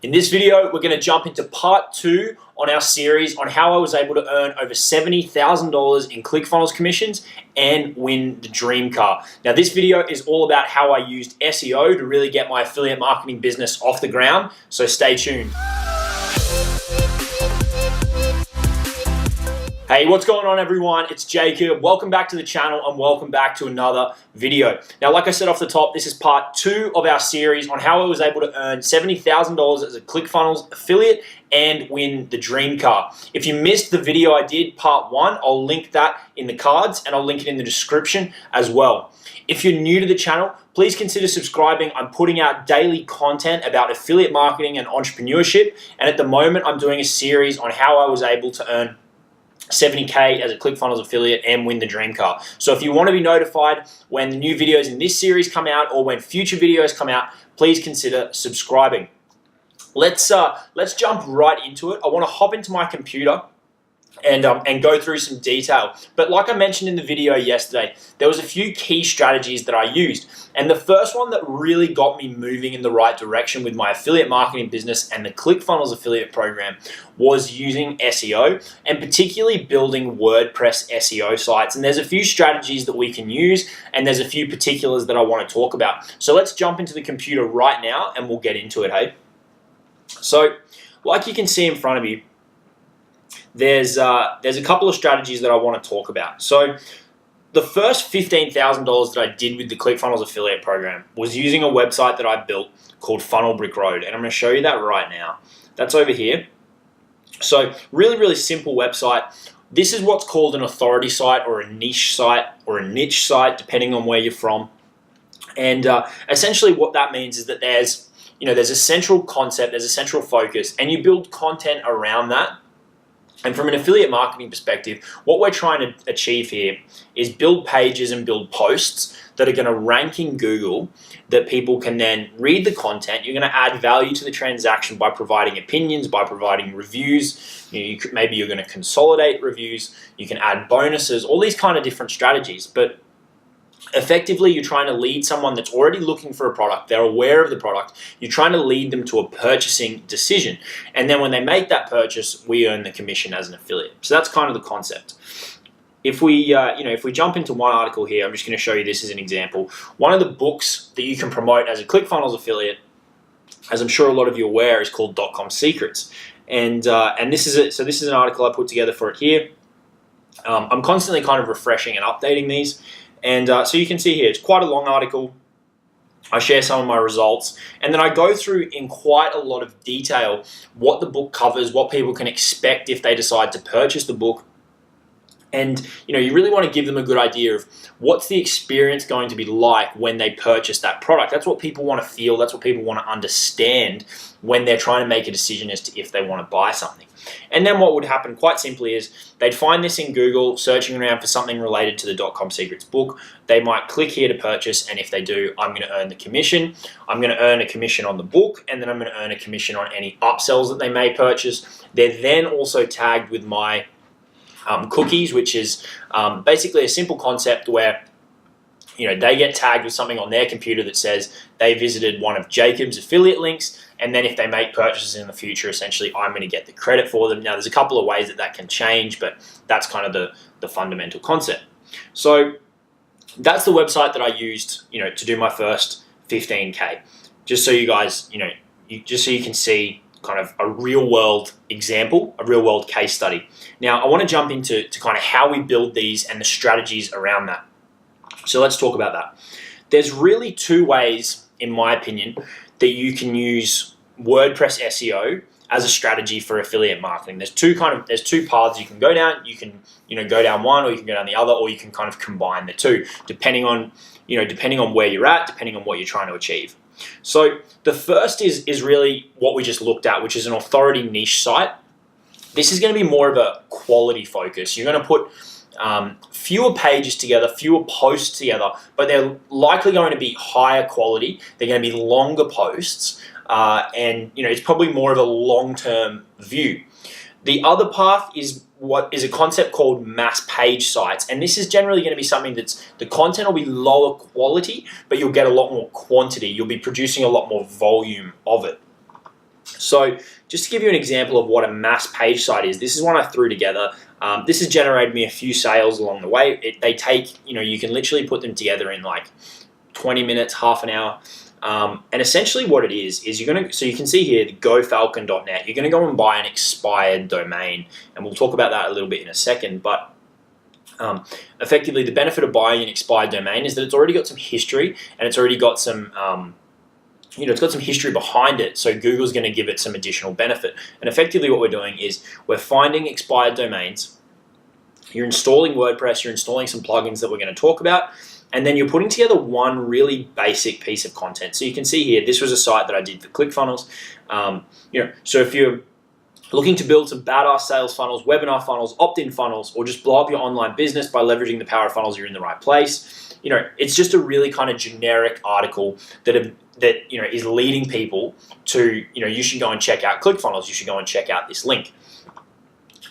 In this video, we're going to jump into part 2 on our series on how I was able to earn over $70,000 in ClickFunnels commissions and win the dream car. Now, this video is all about how I used SEO to really get my affiliate marketing business off the ground, so stay tuned. Hey, what's going on everyone? It's Jacob. Welcome back to the channel and welcome back to another video. Now, like I said off the top, this is part 2 of our series on how I was able to earn $70,000 as a ClickFunnels affiliate and win the dream car. If you missed the video I did, part 1, I'll link that in the cards and I'll link it in the description as well. If you're new to the channel, please consider subscribing. I'm putting out daily content about affiliate marketing and entrepreneurship, and at the moment I'm doing a series on how I was able to earn $70K as a ClickFunnels affiliate and win the dream car. So if you want to be notified when the new videos in this series come out or when future videos come out, please consider subscribing. Let's jump right into it. I want to hop into my computer and go through some detail. But like I mentioned in the video yesterday, there was a few key strategies that I used. And the first one that really got me moving in the right direction with my affiliate marketing business and the ClickFunnels affiliate program was using SEO, and particularly building WordPress SEO sites. And there's a few strategies that we can use, and there's a few particulars that I want to talk about. So let's jump into the computer right now and we'll get into it, hey? So like you can see in front of you, there's a couple of strategies that I want to talk about. So the first $15,000 that I did with the ClickFunnels affiliate program was using a website that I built called Funnel Brick Road, and I'm going to show you that right now. That's over here. So really simple website. This is what's called an authority site or a niche site, depending on where you're from. And essentially what that means is that there's a central concept, there's a central focus, and you build content around that. And from an affiliate marketing perspective, what we're trying to achieve here is build pages and build posts that are going to rank in Google, that people can then read the content. You're going to add value to the transaction by providing opinions, by providing reviews. Maybe you're going to consolidate reviews. You can add bonuses, all these kind of different strategies. But effectively, you're trying to lead someone that's already looking for a product. They're aware of the product. You're trying to lead them to a purchasing decision. And then when they make that purchase, we earn the commission as an affiliate. So that's kind of the concept. If we jump into one article here, I'm just going to show you this as an example. One of the books that you can promote as a ClickFunnels affiliate, as I'm sure a lot of you are aware, is called .com Secrets. And this is an article I put together for it here. I'm constantly kind of refreshing and updating these. And so you can see here, it's quite a long article. I share some of my results, and then I go through in quite a lot of detail what the book covers, what people can expect if they decide to purchase the book. And you really want to give them a good idea of what's the experience going to be like when they purchase that product. That's what people want to feel. That's what people want to understand when they're trying to make a decision as to if they want to buy something. And then what would happen quite simply is they'd find this in Google, searching around for something related to the .com Secrets book. They might click here to purchase, and if they do, I'm going to earn the commission. I'm going to earn a commission on the book, and then I'm going to earn a commission on any upsells that they may purchase. They're then also tagged with my cookies, which is basically a simple concept where they get tagged with something on their computer that says they visited one of Jacob's affiliate links, and then if they make purchases in the future, essentially I'm going to get the credit for them. Now, there's a couple of ways that can change, but that's kind of the fundamental concept. So that's the website that I used, to do my first 15K. Just so you guys, just so you can see kind of a real world example, a real world case study. Now, I want to jump into kind of how we build these and the strategies around that. So let's talk about that. There's really 2 ways, in my opinion, that you can use WordPress SEO as a strategy for affiliate marketing. There's two paths you can go down. You can go down one, or you can go down the other, or you can kind of combine the two, depending on where you're at, depending on what you're trying to achieve. So the first is really what we just looked at, which is an authority niche site. This is going to be more of a quality focus. You're going to put fewer pages together, fewer posts together, but they're likely going to be higher quality. They're going to be longer posts, and it's probably more of a long-term view. The other path is what is a concept called mass page sites, and this is generally going to be something that's the content will be lower quality, but you'll get a lot more quantity. You'll be producing a lot more volume of it. So just to give you an example of what a mass page site is, this is one I threw together. This has generated me a few sales along the way. They take, you can literally put them together in like 20 minutes, half an hour. And essentially what it is so you can see here, the gofalcon.net, you're going to go and buy an expired domain. And we'll talk about that a little bit in a second. But effectively, the benefit of buying an expired domain is that it's already got some history and it's already got some it's got some history behind it, so Google's going to give it some additional benefit. And effectively what we're doing is we're finding expired domains, you're installing WordPress, you're installing some plugins that we're going to talk about, and then you're putting together one really basic piece of content. So you can see here, this was a site that I did for ClickFunnels. So if you're looking to build some badass sales funnels, webinar funnels, opt-in funnels, or just blow up your online business by leveraging the power of funnels, you're in the right place. It's just a really kind of generic article that is leading people to, you should go and check out ClickFunnels, you should go and check out this link.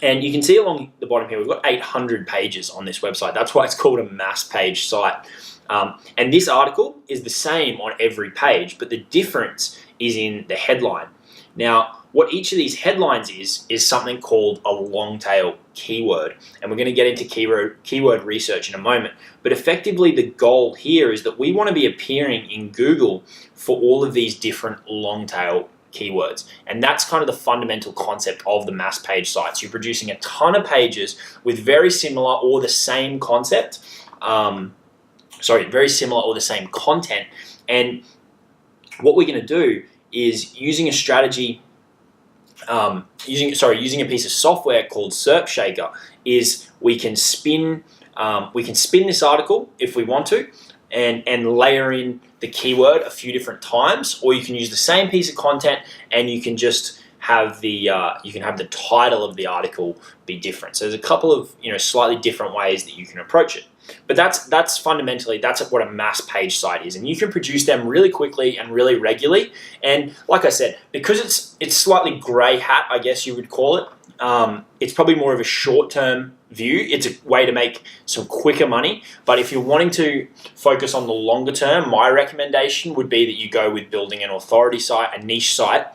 And you can see along the bottom here, we've got 800 pages on this website. That's why it's called a mass page site. And this article is the same on every page, but the difference is in the headline. Now, what each of these headlines is something called a long tail keyword. And we're going to get into keyword research in a moment. But effectively, the goal here is that we want to be appearing in Google for all of these different long tail keywords. And that's kind of the fundamental concept of the mass page sites. You're producing a ton of pages with very similar or the same concept. Very similar or the same content. And what we're going to do is using a strategy, using a piece of software called SERP Shaker, is we can spin this article if we want to, and layer in the keyword a few different times, or you can use the same piece of content and you can just have the title of the article be different. So there's a couple of slightly different ways that you can approach it. But that's fundamentally what a mass page site is, and you can produce them really quickly and really regularly. And like I said, because it's slightly grey hat, I guess you would call it. It's probably more of a short-term view. It's a way to make some quicker money. But if you're wanting to focus on the longer term, my recommendation would be that you go with building an authority site, a niche site.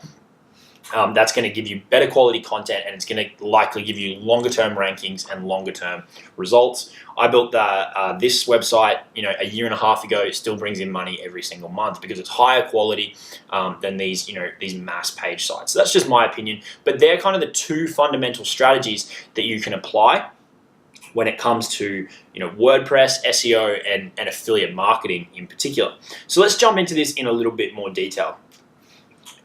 That's going to give you better quality content, and it's going to likely give you longer term rankings and longer term results. I built this website, a year and a half ago. It still brings in money every single month because it's higher quality than these mass page sites. So that's just my opinion, but they're kind of the two fundamental strategies that you can apply when it comes to WordPress, SEO, and affiliate marketing in particular. So let's jump into this in a little bit more detail.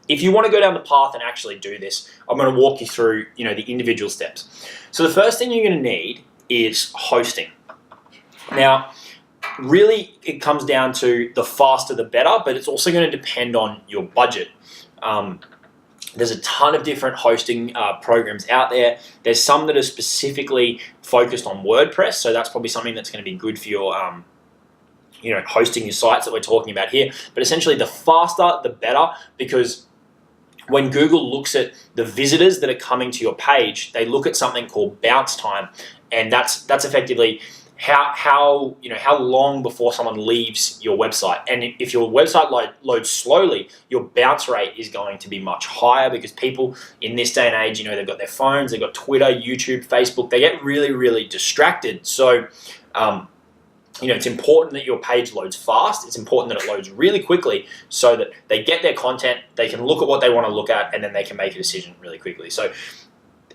If you want to go down the path and actually do this, I'm going to walk you through the individual steps. So the first thing you're going to need is hosting. Now, really, it comes down to the faster the better, but it's also going to depend on your budget. There's a ton of different hosting programs out there. There's some that are specifically focused on WordPress, so that's probably something that's going to be good for your hosting your sites that we're talking about here. But essentially, the faster the better, because when Google looks at the visitors that are coming to your page, they look at something called bounce time, and that's effectively how long before someone leaves your website. And if your website loads slowly, your bounce rate is going to be much higher, because people in this day and age, they've got their phones, they've got Twitter, YouTube, Facebook, they get really, really distracted. So it's important that your page loads fast. It's important that it loads really quickly so that they get their content, they can look at what they want to look at, and then they can make a decision really quickly. So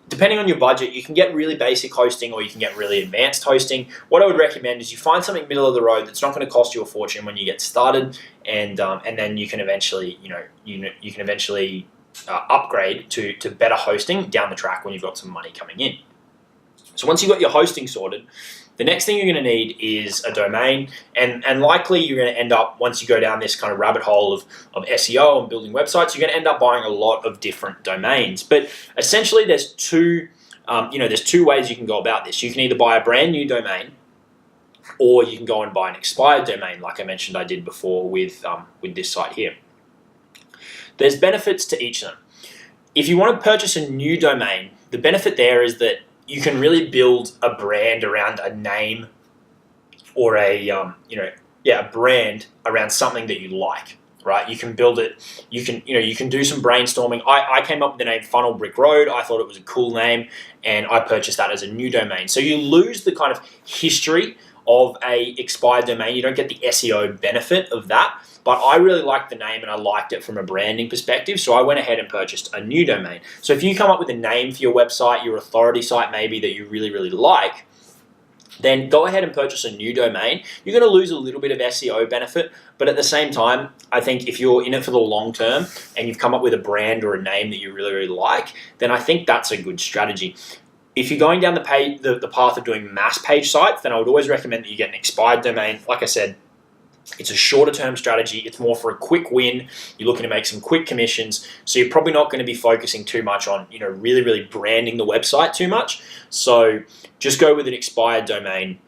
depending on your budget, you can get really basic hosting or you can get really advanced hosting. What I would recommend is you find something middle of the road that's not going to cost you a fortune when you get started, and then you can eventually upgrade to better hosting down the track when you've got some money coming in. So once you've got your hosting sorted, the next thing you're going to need is a domain, and likely you're going to end up, once you go down this kind of rabbit hole of SEO and building websites, you're going to end up buying a lot of different domains. But essentially, there's two ways you can go about this. You can either buy a brand new domain, or you can go and buy an expired domain, like I mentioned I did before with this site here. There's benefits to each of them. If you want to purchase a new domain, the benefit there is that you can really build a brand around a name or a brand around something that you like. right? You can build it. You can do some brainstorming. I came up with the name Funnel Brick Road. I thought it was a cool name, and I purchased that as a new domain. So you lose the kind of history of a expired domain. You don't get the SEO benefit of that. But I really liked the name and I liked it from a branding perspective, so I went ahead and purchased a new domain. So if you come up with a name for your website, your authority site maybe that you really, really like, then go ahead and purchase a new domain. You're going to lose a little bit of SEO benefit, but at the same time, I think if you're in it for the long term and you've come up with a brand or a name that you really, really like, then I think that's a good strategy. If you're going down the path of doing mass page sites, then I would always recommend that you get an expired domain. Like I said, it's a shorter term strategy. It's more for a quick win. You're looking to make some quick commissions. So you're probably not going to be focusing too much on, really, really branding the website too much. So just go with an expired domain.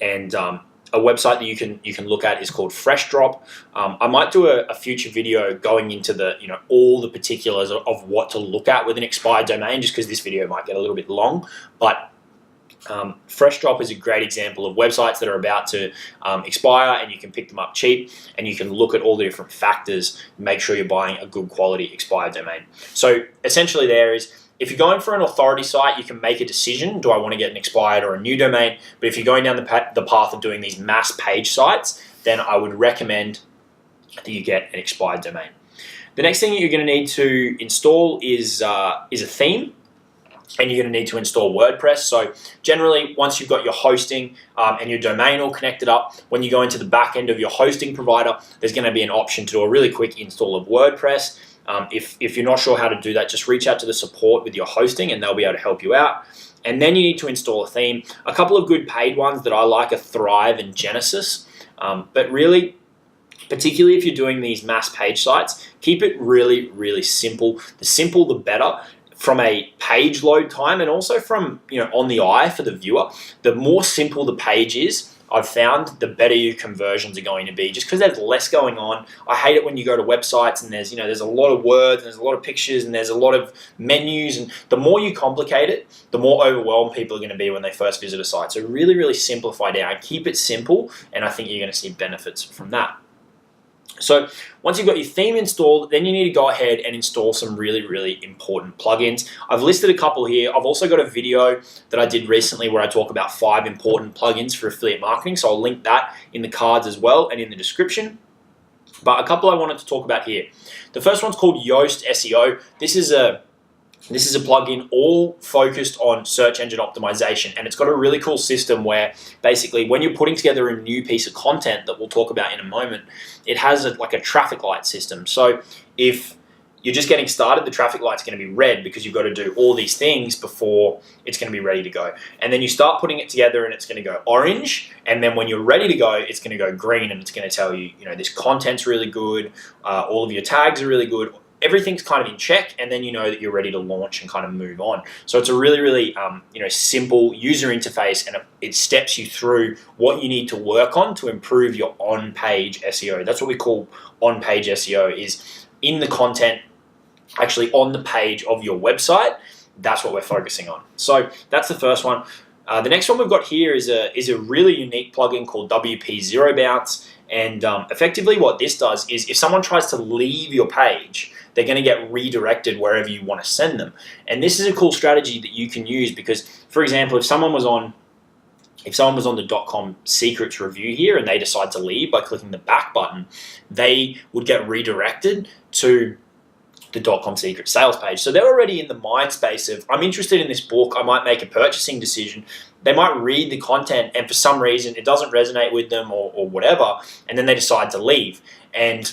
And a website that you can look at is called FreshDrop. I might do a future video going into the, all the particulars of what to look at with an expired domain, just because this video might get a little bit long. But FreshDrop is a great example of websites that are about to expire, and you can pick them up cheap, and you can look at all the different factors, make sure you're buying a good quality expired domain. So essentially there is, if you're going for an authority site, you can make a decision, do I want to get an expired or a new domain? But if you're going down the path of doing these mass page sites, then I would recommend that you get an expired domain. The next thing you're going to need to install is a theme. And you're going to need to install WordPress. So generally, once you've got your hosting and your domain all connected up, when you go into the back end of your hosting provider, there's going to be an option to do a really quick install of WordPress. If you're not sure how to do that, just reach out to the support with your hosting and they'll be able to help you out. And then you need to install a theme. A couple of good paid ones that I like are Thrive and Genesis. But really, particularly if you're doing these mass page sites, keep it really, really simple. The simple, the better. From a page load time and also from, on the eye for the viewer, the more simple the page is, I've found, the better your conversions are going to be, just because there's less going on. I hate it when you go to websites and there's a lot of words, and there's a lot of pictures, and there's a lot of menus, and the more you complicate it, the more overwhelmed people are going to be when they first visit a site. So really, really simplify down, keep it simple, and I think you're going to see benefits from that. So once you've got your theme installed, then you need to go ahead and install some really, really important plugins. I've listed a couple here. I've also got a video that I did recently where I talk about 5 important plugins for affiliate marketing. So I'll link that in the cards as well and in the description. But a couple I wanted to talk about here. The first one's called Yoast SEO. This is a plugin all focused on search engine optimization, and it's got a really cool system where basically when you're putting together a new piece of content that we'll talk about in a moment, it has like a traffic light system. So if you're just getting started, the traffic light's going to be red because you've got to do all these things before it's going to be ready to go. And then you start putting it together and it's going to go orange, and then when you're ready to go, it's going to go green, and it's going to tell you, this content's really good, all of your tags are really good, everything's kind of in check, and then you know that you're ready to launch and kind of move on. So it's a really, really simple user interface, and it steps you through what you need to work on to improve your on-page SEO. That's what we call on-page SEO, is in the content, actually on the page of your website. That's what we're focusing on. So that's the first one. The next one we've got here is a really unique plugin called WP Zero Bounce. And effectively what this does is if someone tries to leave your page, they're going to get redirected wherever you want to send them. And this is a cool strategy that you can use because, for example, if someone was on the .com secrets review here and they decide to leave by clicking the back button, they would get redirected to the .com secret sales page. So they're already in the mind space of, I'm interested in this book, I might make a purchasing decision. They might read the content and for some reason it doesn't resonate with them or whatever, and then they decide to leave. And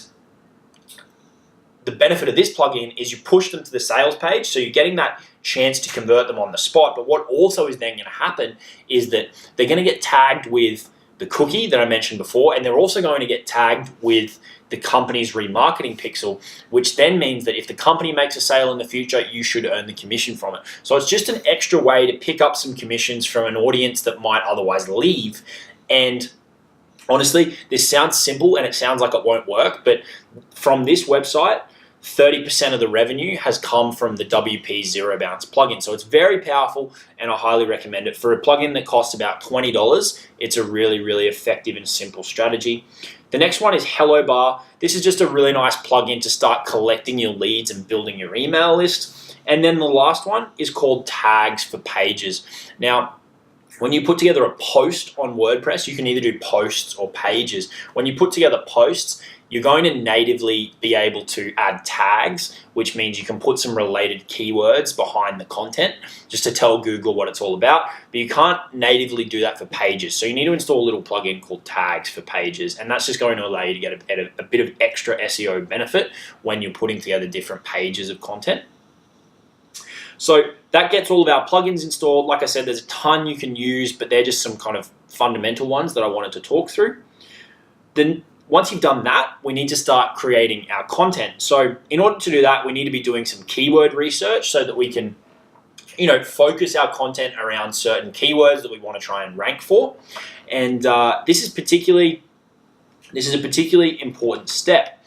the benefit of this plugin is you push them to the sales page, so you're getting that chance to convert them on the spot. But what also is then going to happen is that they're going to get tagged with the cookie that I mentioned before, and they're also going to get tagged with the company's remarketing pixel, which then means that if the company makes a sale in the future, you should earn the commission from it. So it's just an extra way to pick up some commissions from an audience that might otherwise leave. And honestly, this sounds simple and it sounds like it won't work, but from this website, 30% of the revenue has come from the WP Zero Bounce plugin. So it's very powerful, and I highly recommend it. For a plugin that costs about $20, it's a really, really effective and simple strategy. The next one is Hello Bar. This is just a really nice plugin to start collecting your leads and building your email list. And then the last one is called Tags for Pages. Now, when you put together a post on WordPress, you can either do posts or pages. When you put together posts, you're going to natively be able to add tags, which means you can put some related keywords behind the content just to tell Google what it's all about. But you can't natively do that for pages. So you need to install a little plugin called Tags for Pages, and that's just going to allow you to get a bit of extra SEO benefit when you're putting together different pages of content. So that gets all of our plugins installed. Like I said, there's a ton you can use, but they're just some kind of fundamental ones that I wanted to talk through. Then once you've done that, we need to start creating our content. So in order to do that, we need to be doing some keyword research so that we can, focus our content around certain keywords that we want to try and rank for. And this is a particularly important step.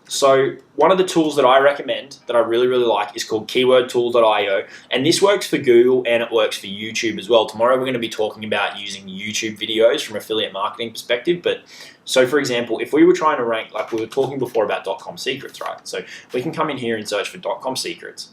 So one of the tools that I recommend that I really, really like is called keywordtool.io, and this works for Google and it works for YouTube as well. Tomorrow we're going to be talking about using YouTube videos from affiliate marketing perspective. But so for example, if we were trying to rank, like we were talking before about .com secrets, right? So we can come in here and search for .com secrets.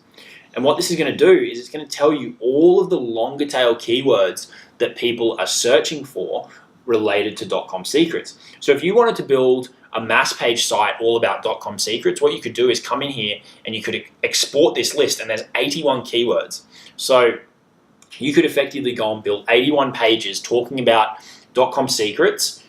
And what this is going to do is it's going to tell you all of the longer tail keywords that people are searching for related to .com secrets. So if you wanted to build a mass page site all about .com secrets, what you could do is come in here and you could export this list, and there's 81 keywords. So you could effectively go and build 81 pages talking about .com secrets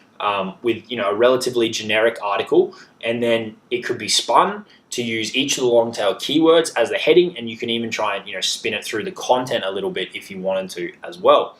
with a relatively generic article, and then it could be spun to use each of the long tail keywords as the heading, and you can even try and spin it through the content a little bit if you wanted to as well.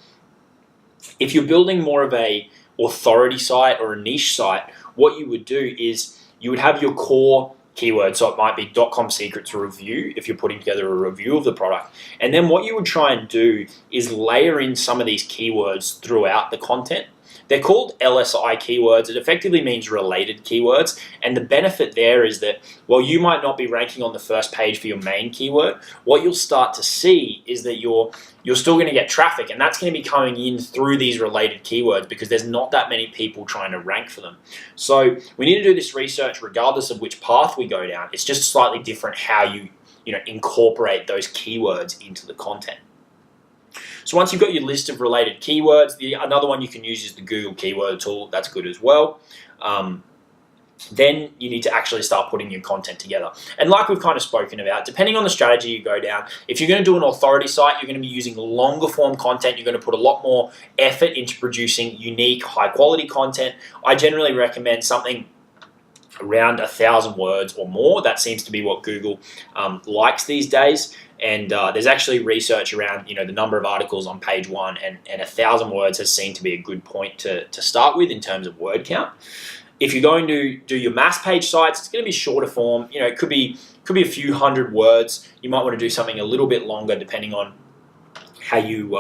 If you're building more of a authority site or a niche site, what you would do is you would have your core keyword. So it might be .com secrets review if you're putting together a review of the product. And then what you would try and do is layer in some of these keywords throughout the content. They're called LSI keywords. It effectively means related keywords. And the benefit there is that while you might not be ranking on the first page for your main keyword, what you'll start to see is that you're still going to get traffic, and that's going to be coming in through these related keywords because there's not that many people trying to rank for them. So we need to do this research regardless of which path we go down. It's just slightly different how you incorporate those keywords into the content. So once you've got your list of related keywords, another one you can use is the Google keyword tool. That's good as well. Then you need to actually start putting your content together. And like we've kind of spoken about, depending on the strategy you go down, if you're going to do an authority site, you're going to be using longer form content. You're going to put a lot more effort into producing unique, high quality content. I generally recommend something around 1,000 words or more. That seems to be what Google likes these days. And there's actually research around the number of articles on page one, and 1,000 words has seemed to be a good point to start with in terms of word count. If you're going to do your mass page sites, it's going to be shorter form. It could be a few hundred words. You might want to do something a little bit longer depending on how you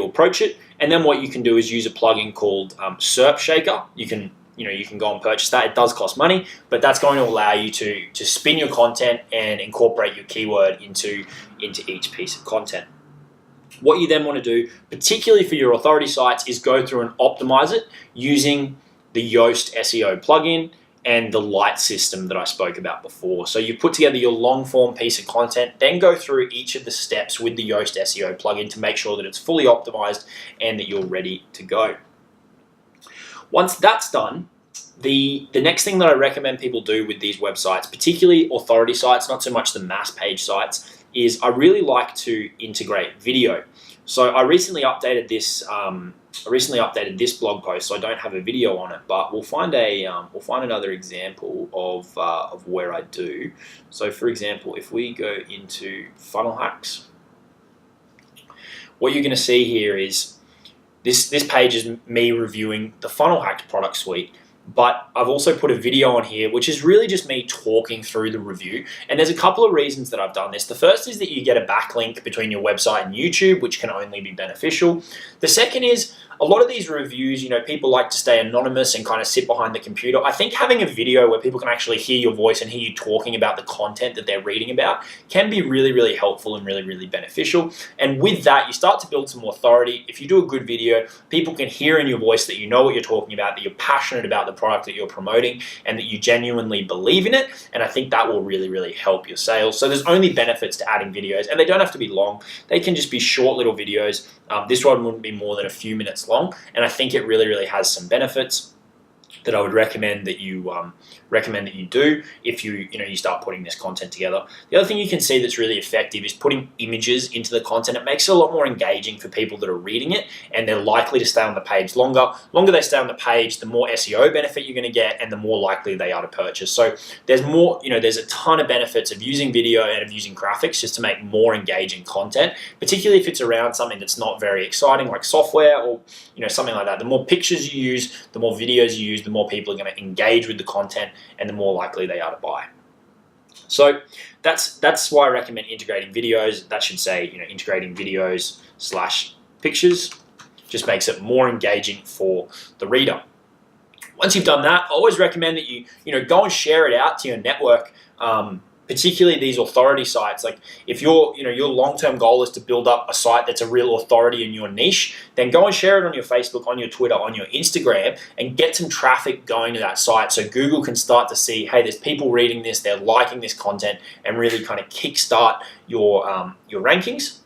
approach it. And then what you can do is use a plugin called SERP Shaker. You can go and purchase that. It does cost money, but that's going to allow you to spin your content and incorporate your keyword into each piece of content. What you then want to do, particularly for your authority sites, is go through and optimize it using the Yoast SEO plugin and the light system that I spoke about before. So you put together your long form piece of content, then go through each of the steps with the Yoast SEO plugin to make sure that it's fully optimized and that you're ready to go. Once that's done, the next thing that I recommend people do with these websites, particularly authority sites, not so much the mass page sites, is I really like to integrate video. So I recently updated this blog post, so I don't have a video on it, but we'll find another example of where I do. So for example, if we go into funnel hacks, what you're going to see here is this page is me reviewing the funnel hacks product suite. But I've also put a video on here, which is really just me talking through the review. And there's a couple of reasons that I've done this. The first is that you get a backlink between your website and YouTube, which can only be beneficial. The second is a lot of these reviews, people like to stay anonymous and kind of sit behind the computer. I think having a video where people can actually hear your voice and hear you talking about the content that they're reading about can be really, really helpful and really, really beneficial. And with that, you start to build some authority. If you do a good video, people can hear in your voice that you know what you're talking about, that you're passionate about the product that you're promoting, and that you genuinely believe in it. And I think that will really, really help your sales. So there's only benefits to adding videos, and they don't have to be long. They can just be short little videos. This one wouldn't be more than a few minutes long, and I think it really, really has some benefits that I would recommend that you do if you start putting this content together. The other thing you can see that's really effective is putting images into the content. It makes it a lot more engaging for people that are reading it, and they're likely to stay on the page longer. Longer they stay on the page, the more SEO benefit you're going to get, and the more likely they are to purchase. So there's there's a ton of benefits of using video and of using graphics just to make more engaging content, particularly if it's around something that's not very exciting like software or something like that. The more pictures you use, the more videos you use, the more people are going to engage with the content, and the more likely they are to buy. So that's why I recommend integrating videos. That should say integrating videos / pictures. Just makes it more engaging for the reader. Once you've done that, I always recommend that you go and share it out to your network. Particularly these authority sites. Like if your long-term goal is to build up a site that's a real authority in your niche, then go and share it on your Facebook, on your Twitter, on your Instagram, and get some traffic going to that site so Google can start to see, hey, there's people reading this, they're liking this content, and really kind of kickstart your rankings.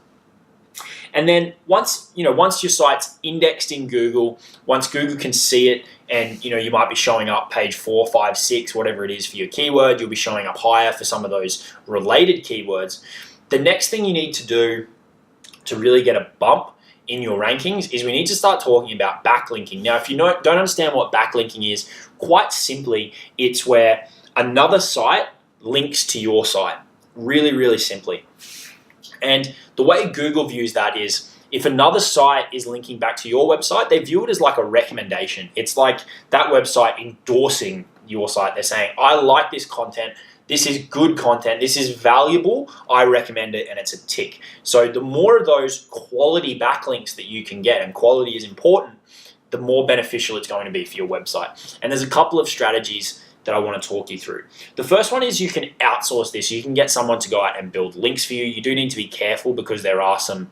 And then once your site's indexed in Google, once Google can see it, and you might be showing up page 4, 5, 6, whatever it is for your keyword, you'll be showing up higher for some of those related keywords. The next thing you need to do to really get a bump in your rankings is we need to start talking about backlinking. Now, if you don't understand what backlinking is, quite simply, it's where another site links to your site. Really, really simply. And the way Google views that is, if another site is linking back to your website, they view it as like a recommendation. It's like that website endorsing your site. They're saying, I like this content. This is good content. This is valuable. I recommend it, and it's a tick. So the more of those quality backlinks that you can get, and quality is important, the more beneficial it's going to be for your website. And there's a couple of strategies that I want to talk you through. The first one is you can outsource this. You can get someone to go out and build links for you. You do need to be careful because there are some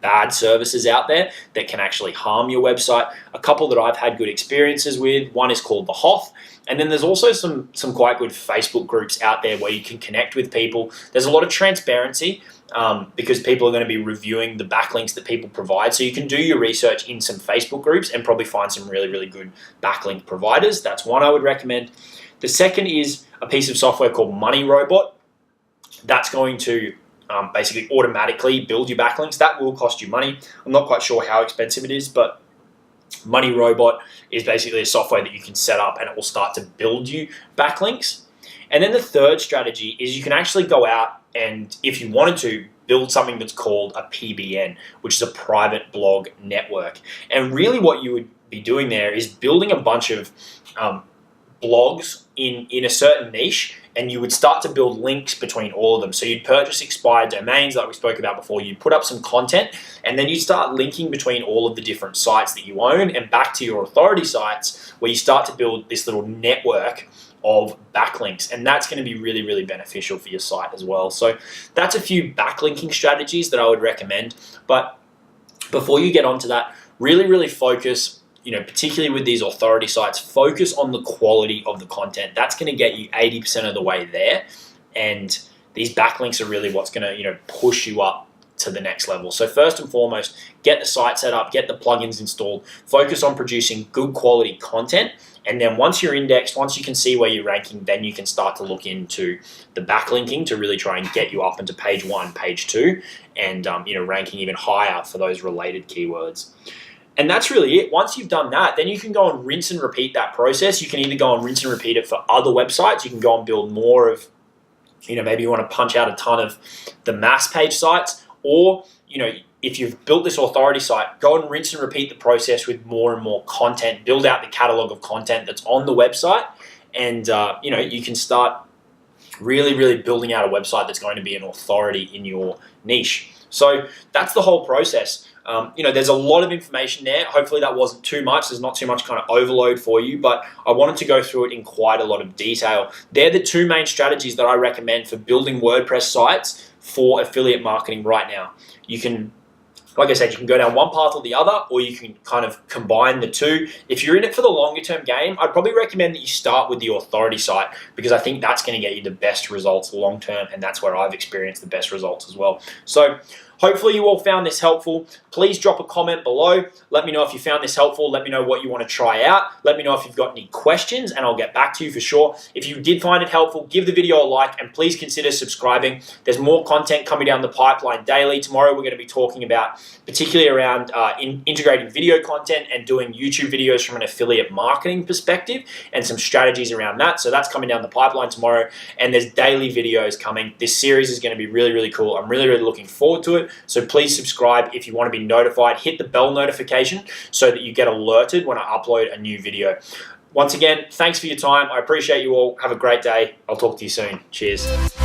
bad services out there that can actually harm your website. A couple that I've had good experiences with, one is called The Hoth, and then there's also some quite good Facebook groups out there where you can connect with people. There's a lot of transparency because people are going to be reviewing the backlinks that people provide. So you can do your research in some Facebook groups and probably find some really, really good backlink providers. That's one I would recommend. The second is a piece of software called Money Robot. That's going to basically automatically build your backlinks. That will cost you money. I'm not quite sure how expensive it is, but Money Robot is basically a software that you can set up and it will start to build you backlinks. And then the third strategy is you can actually go out and, if you wanted to, build something that's called a PBN, which is a private blog network. And really what you would be doing there is building a bunch of blogs in a certain niche, and you would start to build links between all of them. So you'd purchase expired domains like we spoke about before, you'd put up some content, and then you start linking between all of the different sites that you own and back to your authority sites, where you start to build this little network of backlinks, and that's going to be really, really beneficial for your site as well. So that's a few backlinking strategies that I would recommend. But before you get onto that, really, really focus, particularly with these authority sites, focus on the quality of the content. That's going to get you 80% of the way there. And these backlinks are really what's going to, push you up to the next level. So first and foremost, get the site set up, get the plugins installed, focus on producing good quality content. And then once you're indexed, once you can see where you're ranking, then you can start to look into the backlinking to really try and get you up into page 1, page 2, and ranking even higher for those related keywords. And that's really it. Once you've done that, then you can go and rinse and repeat that process. You can either go and rinse and repeat it for other websites. You can go and build more of, maybe you want to punch out a ton of the mass page sites, or, if you've built this authority site, go and rinse and repeat the process with more and more content. Build out the catalog of content that's on the website, and you can start really, really building out a website that's going to be an authority in your niche. So that's the whole process. There's a lot of information there. Hopefully that wasn't too much. There's not too much kind of overload for you, but I wanted to go through it in quite a lot of detail. They're the two main strategies that I recommend for building WordPress sites for affiliate marketing right now. You can, like I said, you can go down one path or the other, or you can kind of combine the two. If you're in it for the longer term game, I'd probably recommend that you start with the authority site, because I think that's going to get you the best results long term, and that's where I've experienced the best results as well. So hopefully you all found this helpful. Please drop a comment below. Let me know if you found this helpful. Let me know what you want to try out. Let me know if you've got any questions, and I'll get back to you for sure. If you did find it helpful, give the video a like, and please consider subscribing. There's more content coming down the pipeline daily. Tomorrow we're going to be talking about particularly around integrating video content and doing YouTube videos from an affiliate marketing perspective, and some strategies around that. So that's coming down the pipeline tomorrow, and there's daily videos coming. This series is going to be really, really cool. I'm really, really looking forward to it. So please subscribe if you want to be notified. Hit the bell notification so that you get alerted when I upload a new video. Once again, thanks for your time. I appreciate you all. Have a great day. I'll talk to you soon. Cheers.